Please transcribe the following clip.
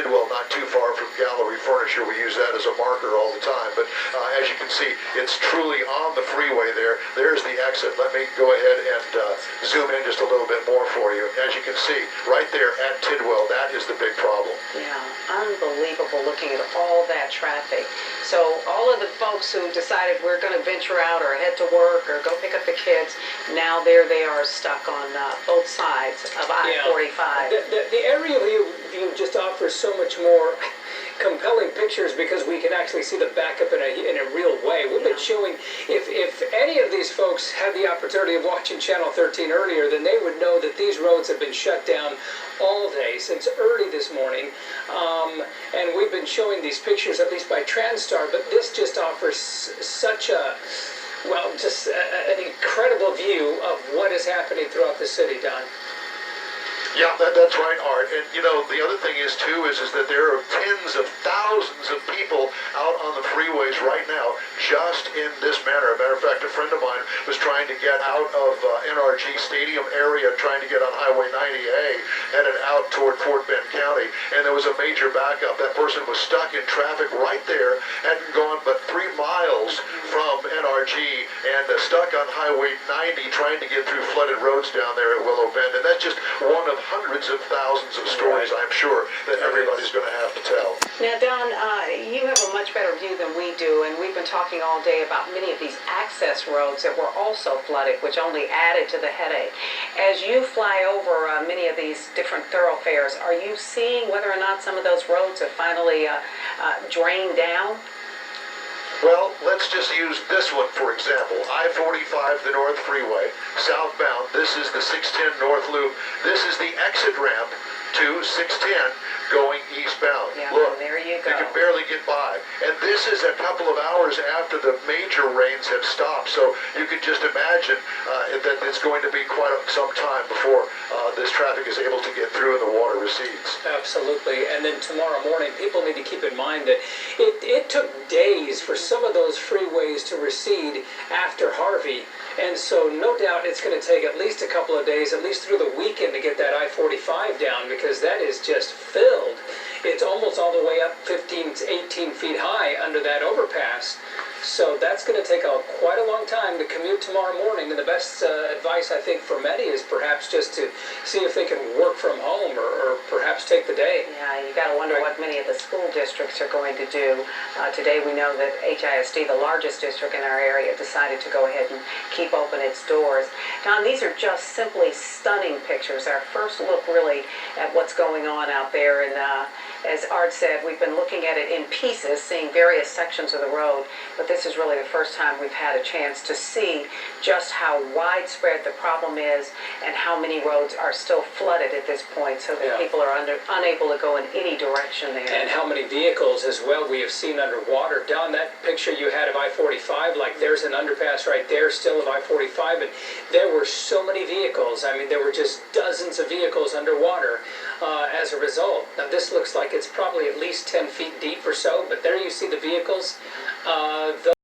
Tidwell, not too far from Gallery Furniture. We use that as a marker all the time. But as you can see, it's truly on the freeway there. There's the exit. Let me go ahead and zoom in just a little bit more for you. As you can see, right there at Tidwell, that is the big problem. Yeah, unbelievable looking at all that traffic. So all of the folks who decided we're going to venture out or head to work or go pick up the kids, now there they are stuck on both sides of I-45. The aerial view just offers so much more compelling pictures because we can actually see the backup in a real way. We've been showing, if any of these folks had the opportunity of watching Channel 13 earlier, then they would know that these roads have been shut down all day since early this morning. And we've been showing these pictures, at least by TransStar, but this just offers such a, well, just an incredible view of what is happening throughout the city, Don. Yeah, that's right, Art. And, you know, the other thing is, too, is that there are tens of thousands of people out on the freeways right now just in this manner. As a matter of fact, a friend of mine was trying to get out of NRG Stadium area, trying to get on Highway 90A, headed out toward Fort Bend County, and there was a major backup. That person was stuck in traffic right there, hadn't gone but 3 miles from NRG, and stuck on Highway 90 trying to get through flooded roads down there at Willow Bend. And that's just one of hundreds of thousands of stories, I'm sure, that everybody's going to have to tell. Now, Don, you have a much better view than we do, and we've been talking all day about many of these access roads that were also flooded, which only added to the headache. As you fly over many of these different thoroughfares, are you seeing whether or not some of those roads have finally drained down? Well, let's just use this one, for example. I-45, the North Freeway, southbound. This is the 610 North Loop. This is the exit ramp to 610 going eastbound. Yeah, look, there you go. You can barely get by. And this is a couple of hours after the major rains have stopped. So you can just imagine that it's going to be quite some time before this traffic is able to get through and the water recedes. Absolutely. And then tomorrow morning, people need to keep in mind that it took days for some of those freeways to recede after Harvey. And so no doubt it's going to take at least a couple of days, at least through the weekend, to get that I-45 down, because that is just filled. It's almost all the way up 15 to 18 feet high under that overpass. So that's going to take quite a long time to commute tomorrow morning. And the best advice, I think, for many is perhaps just to see if they can work from home or perhaps take the day. Yeah, you got to wonder what many of the school districts are going to do. Today we know that HISD, the largest district in our area, decided to go ahead and keep open its doors. Don, these are just simply stunning pictures. Our first look really at what's going on out there. And as Art said, we've been looking at it in pieces, seeing various sections of the road. But this is really the first time we've had a chance to see just how widespread the problem is and how many roads are still flooded at this point, so that people are unable to go in any direction there. And how many vehicles as well we have seen underwater. Don, that picture you had of I-45, like there's an underpass right there still of I-45, and there were so many vehicles. I mean, there were just dozens of vehicles underwater as a result. Now this looks like it's probably at least 10 feet deep or so, but there you see the vehicles.